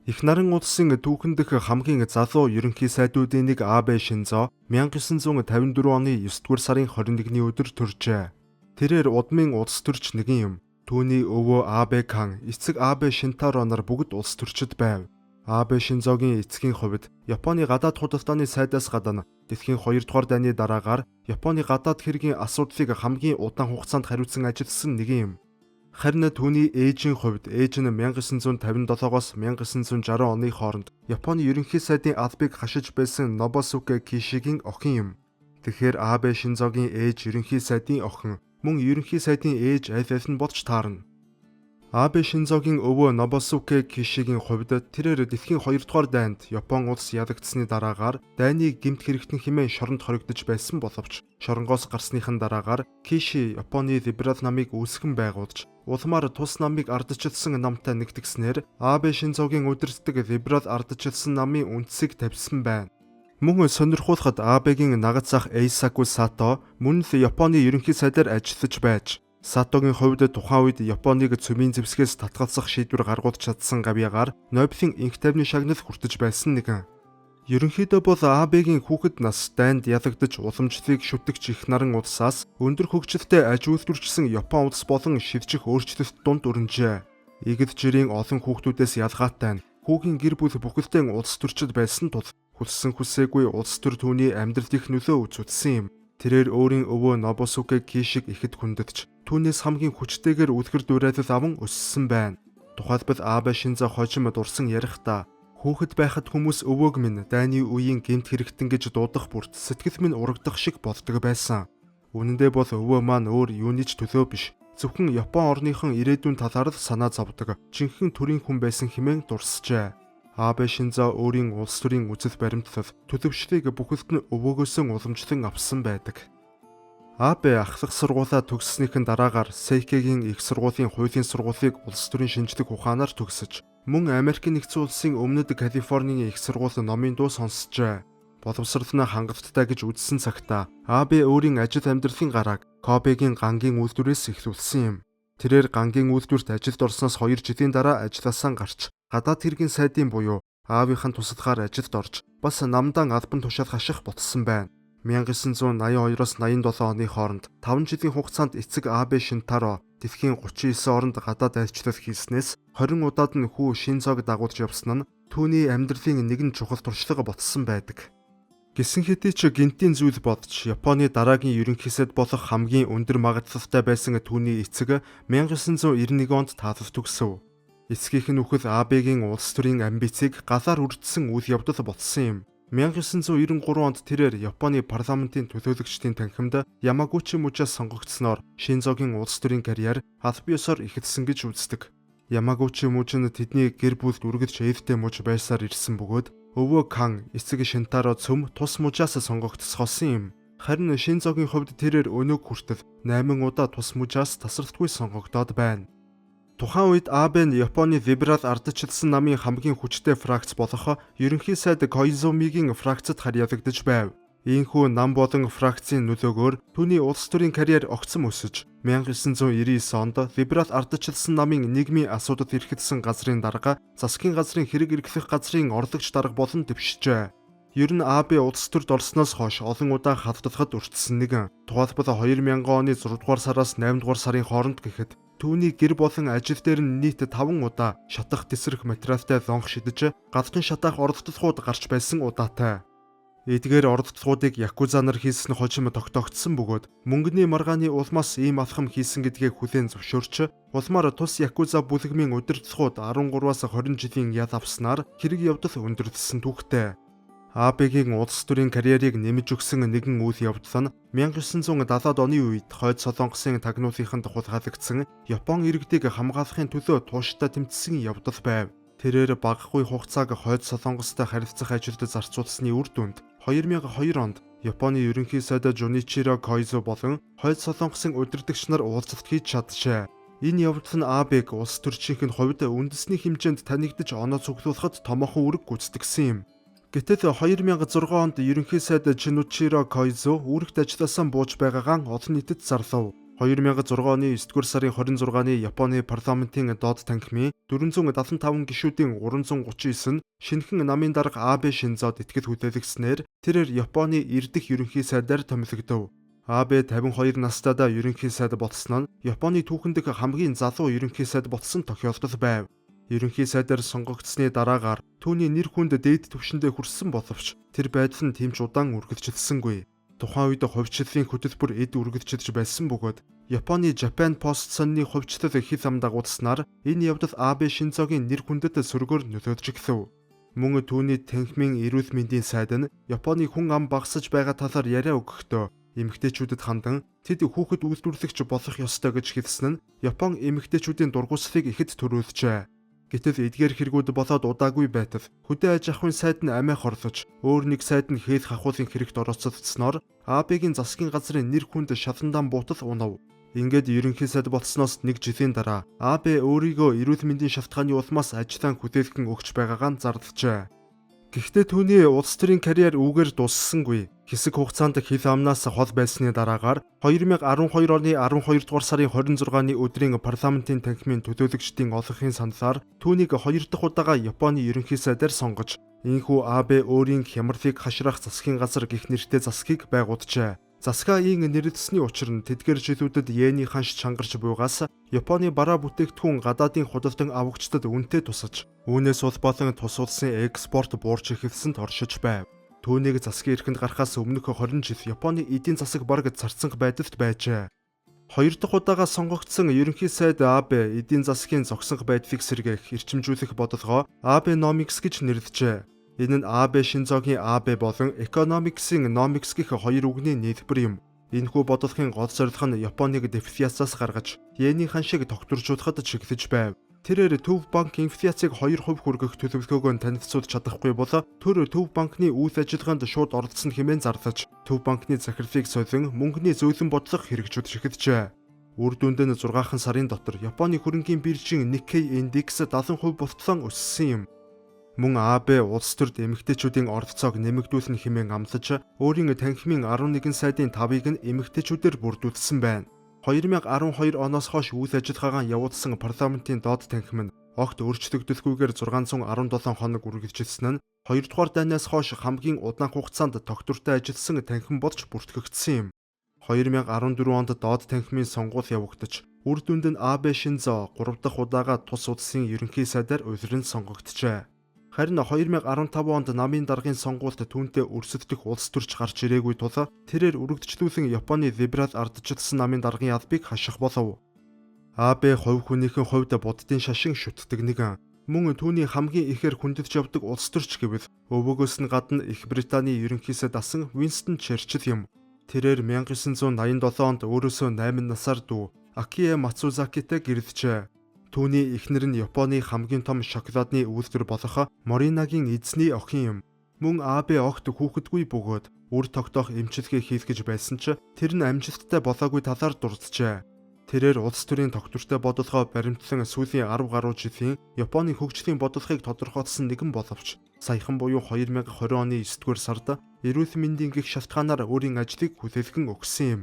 Их наран улсын түүхэн дэх хамгийн залуу ерөнхий сайдуудын нэг Абе Шинзо 1954 оны 9-р сарын 21-ний өдөр төржээ. Тэрээр удмын улс төрч нэгэн юм. Түүний өвөө Абе Кан, эцэг Абе Шинтаро нар бүгд улс төрчид байв. Абе Шинзогийн эцгийн хувьд Японы гадаад худалдааны сайдаас гадна дэлхийн 2 дугаар дайны дараагаар Японы гадаад хэргийн асуудлыг хамгийн удаан хугацаанд хариуцсан ажилласан нэгэн юм. Харин түүний ээжийн хувьд ээж нь 1957-оос 1960 оны хооронд Японы ерөнхий сайдын албыг хашиж байсан Нобосуке Кишигийн охин юм. Тэгэхээр Абе Шинзогийн ээж ерөнхий сайдын охин, мөн ерөнхий сайдын ээж аль аль нь болж таарна. Абе Шинзогийн өвөө Нобосуке Кишигийн хувьд тэрээр дэлхийн 2 дугаар дайнд Япон улс ядагдсны дараагаар дайны гэмт хэрэгтэн хэмээн шоронд хоригдож байсан боловч шоронгоос гарсныхан дараагаар Киши Японы либерал намыг үүсгэн байгуулж улмаар тус намыг ардчилсан намтай нэгтгснээр Абе Шинзогийн удирддаг либерал ардчилсан намын үндсийг тавьсан байна. Мөн сонирхуулахад Абегийн нагц ах Эйсаку Сато мөн л Японы ерөнхий сайдаар ажиллаж байж Сатогийн хувьд тухайн үед Японыг цөмийн зэвсгээс татгалзах шийдвэр гаргуулж чадсан гавьяагаар Нобелийн энх тайвны шагнал хүртэж байсан нэгэн. Ерөнхийдөө бол Абегийн хүүхэд нас дайнд ялагдж уламжлалыг шүтгч их наран улсаас өндөр хөгжилтэй аж үйлдвэрчсэн Япон улс болон шилжих өөрчлөлт дунд өрнжээ. Игэл жирийн олон хүүхдүүдээс ялгаатай нь хүүгийн гэр бүл бүхэлдээ улс төрчид байсан тул хүссэн хүсээгүй улс төр түүний амьдралд их нөлөө үзүүлсэн юм. Тэрээр өөрийн өвөө Нобосуке Кишиг ихэд хүндэтж түүнээс хамгийн хүчтэйгээр үлгэр дуурайлал аван өссөн байна. Тухайлбал Абе Шинзо хожим дурсан ярихдаа хүүхэд байхад хүмүүс өвөөг минь дайны үеийн гэмт хэрэгтэн гэж дуудах бүрт сэтгэл минь урагдах шиг болдог байсан. Үнэн дээр бол өвөө маань өөр юуны ч төлөө биш. Зөвхөн Япон орныхон ирээдүйн талаар л санаа зовдөг жинхэнэ төрийн хүн байсан хэмээн дурсжээ. Абе Шинзо өөрийн улс төрийн үзэл баримтлал төлөвшлийг бүхэлд нь өвөөгөөсөө уламжлан авсан байдаг. Абе ахлах сургуулаа төгссөнийхэн дараагаар Сейкегийн их сургуулийн хуулийн сургуулийг улс төрийн шинжлэх ухаанаар төгсөж, мөн Америк нэгдсэн улсын өмнөд Калифорнийн их сургууль номын дуу сонсжээ. Боловсролноо хангалттай гэж үзсэн цагтаа Абе өөрийн ажил амьдралын гарааг Кобегийн гангийн үйлдвэрээс эхлүүлсэн юм. Тэрээр гангийн үйлдвэрт ажилд орсноос 2 жилийн дараа ажлаасаа гарч гадаад хэргийн сайдын буюу аавынхаа тусалгаар ажилд орж бас намдан албан тушаал хаших болсон байна. 1982-оос 87 оны хооронд 5 жилийн хугацаанд эцэг Абе Шинтаро дэлхийн 39 оронд гадаад айлчлал хийснээс 20 удаад нь хүү Шинзог дагуулж явсан нь түүний амьдралын нэгэн чухал туршлага ботсон байдаг. Гэсэн хэдий ч гинтийн зүйл бодж Японы дараагийн ерөнхий сайд болох хамгийн өндөр магадлалтай байсан түүний эцэг 1991 онд таалал төгсөв. Эцгийнх нь үхэл Абегийн улс төрийн амбицийг галаар үрдсэн үйл явдал болсон юм. 1993 онд тэрээр Японы парламентын төлөөлөгчдийн танхимд Ямагучи мужаас сонгогдсноор Шинзогийн улс төрийн карьер аль биесээр эхэлсэн гэж үздэг. Ямагучи муж нь тэдний гэр бүлд үргэлж ээлтэй муж байсаар ирсэн бөгөөд өвөө Кан эцэг Шинтаро цөм тус мужаас сонгогдсгоосон юм. Харин Шинзогийн хувьд тэрээр өнөөг хүртэл 8 удаа тус мужаас тасралтгүй сонгогдоод байна. Тухайн үед Абе нь Японы либерал ардчилсан намын хамгийн хүчтэй фракц болох ерөнхий сайд Коизумигийн фракцад харьяалагдж байв. Ийхүү нам болон фракцын нөлөөгөөр түүний улс төрийн карьер огцом өсөж 1999 онд либерал ардчилсан намын нийгмийн асуудал эрхэлсэн газрын дарга засгийн газрын хэрэг эрхлэх газрын орлогч дарга болон дэвшжээ. Ер нь Абе улс төрд орсноос хойш олон удаа халдлагад өртсөн нэгэн. Тухайлбал 2000 оны 6 дугаар сараас 8 дугаар сарын хооронд гэхэд түүний гэр болон ажил дээр нь нийт 5 удаа шатах тесрэх материалтай лонх шидэж галчин шатаах оролдлогууд гарч байсан удаатай. Эдгээр оролдлогуудыг якуза нар хийсэн хожим тогтоогдсон бөгөөд мөнгөний маргааны улмаас ийм алхам хийсэн гэдгийг хүлээн зөвшөөрч улмаар тус якуза бүлэгмийн удирдлагууд 13-аас 20 жилийн ял авснаар хэрэг явдал өндөрлсөн түүхтэй. Абегийн улс төрийн карьерийг нэмж өгсөн нэгэн үйл явдал нь 1970-ад оны үед Хойд Солонгосын тагнуулынханд хулгайлагдсан Япон иргэдийг хамгаалахын төлөө тууштай тэмцсэн явдал байв. Тэрээр багагүй хугацааг Хойд Солонгостой харилцах ажилд зарцуулсны үр дүнд 2002 онд Японы ерөнхий сайд Жуничиро Коизо болон Хойд Солонгосын удирдагч нар уулзалт хийж чаджээ. Энэ явдал нь Абег улс төрчийнх нь хувьд үндэсний хэмжээнд танигдж оноо цуглуулахад томоохон үүрэг гүйцэтгэсэн юм. Гэтэл 2006 онд ерөнхий сайд Жуничиро Коизо үүрэгт ажилласаа бууж байгаагаа олон нийтэд зарлав. 2006 оны 9-р сарын 26-ны Японы парламентын доод танхимын 475 гишүүдийн 339 нь шинэхэн намын дарга Абе Шинзод итгэл хүлээлгэснээр тэрээр Японы ирдэх ерөнхий сайдаар томилогдов. Абе 52 настайдаа ерөнхий сайд болсон нь Японы түүхэн дэх хамгийн залуу ерөнхий сайд болсон тохиолдол байв. Ерөнхий сайдаар сонгогдсны дараагаар түүний нэр хүнд дээд түвшиндээ хүрсэн боловч тэр байдал нь тэмч удаан үргэлжилсэнгүй. Тухайн үед хувьчлалын хөтөлбөр эд үргэлжилж байсан бөгөөд Японы Japan Post сонины хувьчлал хил ам дагуулснаар энэ явдал Абе Шинзогийн нэр хүндэд сөргөөр нөлөөлж эхлэв. Мөн түүний танхимын эрүүл мэндийн сайд нь Японы хүн ам багасж байгаа талаар яриа өгөхдөө эмэгтэйчүүдэд хандан тэд хүүхэд үйлдвэрлэгч болох ёстой гэж хэлсэн нь Япон эмэгтэйчүүдийн дургуутсалыг ихэд төрүүлжээ. Гэтэл эдгээр хэрэгүүд болоод удаагүй байтал хөдөө аж ахуйн сайд нь амиа хорлож өөр нэг сайд нь хээл хахуулын хэрэгт оролцолцсноор Абегийн засгийн газрын нэр хүнд шаландаан буутал унав. Ингээд ерөнхий сайд болсноос нэг жилийн дараа Абе өөрийгөө эрүүл мэндийн шалтгааны улмаас ажлаа хүлээлгэн өгч байгаагаа зардлжээ. Гэхдээ түүний улс төрийн карьер үүгээр дуссангүй. Хэсэг хугацаанд хил амнаас хол байсны дараагаар 2012 оны 12 дугаар сарын 26-ны өдрийн парламентын танхимын төлөөлөгчдийн олонхын саналаар түүнийг 2 дахь удаага Японы ерөнхий сайдаар сонгож, энэхүү Абе өөрийн хямралыг хашраах засгийн газар гэх нэртэй засгийг байгуулжээ. Засгаа ийн нэрлэлсний учир нь тэдгээр жилүүдэд йений ханш чангарч буйгаас Японы бараа бүтээгдэхүүн гадаадын худалдан авагчдад үнэтэй тусаж, үүнээс улболон тус улсын экспорт буурч эхэлсэнд оршиж байв. Түүнийг засгийн эрхэнд гарахаас өмнөх 20 жил Японы эдийн засаг бараг царцсанх байдалд байжээ. 2 дахь удаага сонгогдсон ерөнхий сайд Абе эдийн засгийн зогсонх байдлыг сэргээх эрчимжүүлэх бодлогоо Abenomics гэж нэрлэжээ. Энэ нь Абе Шинзогийн Абе болон Economics-ийн Nomics гэх хоёр үгний нийлбэр юм. Энэхүү бодлогын гол зорилго нь Японыг дефляцаас гаргаж, йений ханшийг тогтворжуулахад чиглэж байв. Тэрээр Төв банк инфляцийг 2% хүргэх төлөвлөгөөгөө танилцуулж чадахгүй бол Төв банкны үйл ажиллагаанд шууд оролцсон хэмээн зарлаж, Төв банкны захирлыг солин мөнгөний зөөлөн бодлого хэрэгжүүлж эхэлжээ. Үр дүнд нь 6 сарын дотор Японы хөрөнгийн биржийн Nikkei индекс 70% болтлон өссөн юм. Мөн Абе улс төрд эмэгтэйчүүдийн оролцоог нэмэгдүүлнэ хэмээн амлаж, өөрийн танхимын 11 сайдын 5-ыг нь эмэгтэйчүүдээр бүрдүүлсэн байна. 2012 оноос хойш үйл ажиллагаагаа явуулсан парламентын доод танхим нь огт өөрчлөгдөлгүйгээр 617 хоног үргэлжилсэн нь 2 дугаар дайнаас хойш хамгийн удаан хугацаанд тогтвортой ажилласан танхим болж бүртгэгдсэн юм. 2014 онд доод танхимын сонгуул явагдаж, үр дүнд нь Абе Шинзо 3 дахь удаага тус улсын ерөнхий сайдаар улиран сонгогджээ. Харин 2015 онд намын даргын сонгуульд түүнтэй өрсөлдөх улс төрч гарч ирээгүй тул тэрээр үргэлжлүүлэн Японы либерал ардчилсан намын даргын албыг хаших болов. Абе хувь хүнийхэн хувьд буддын шашин шүтдэг нэгэн. Мөн түүний хамгийн ихээр хүндэлж явдаг улс төрч гэвэл өвөөгөөс нь гадна Их Британий ерөнхий сайд асан Winston Churchill юм. Тэрээр 1987 онд өөрөөсөө 8 насаар дүү Акие Мацузакитэй гэрлэжээ. Түүний эхнэр нь Японы хамгийн том шоколадны үйлдвэр болох Моринагийн эзний охин юм. Мөн Абе огт хүүхэдгүй бөгөөд үр тогтоох эмчилгээ хийх гэж байсан ч тэр нь амжилттай болоогүй талаар дурджээ. Тэрээр улс төрийн тогтвортой бодлогоо баримтлан сүүлийн 10 гаруй жилийн Японы хөгжлийн бодлогыг тодорхойлсон нэгэн боловч саяхан буюу 2020 оны 9-р сард эрүүл мэндийн гэх шалтгаанаар өөрийн ажлыг хүлээлгэн өгсөн юм.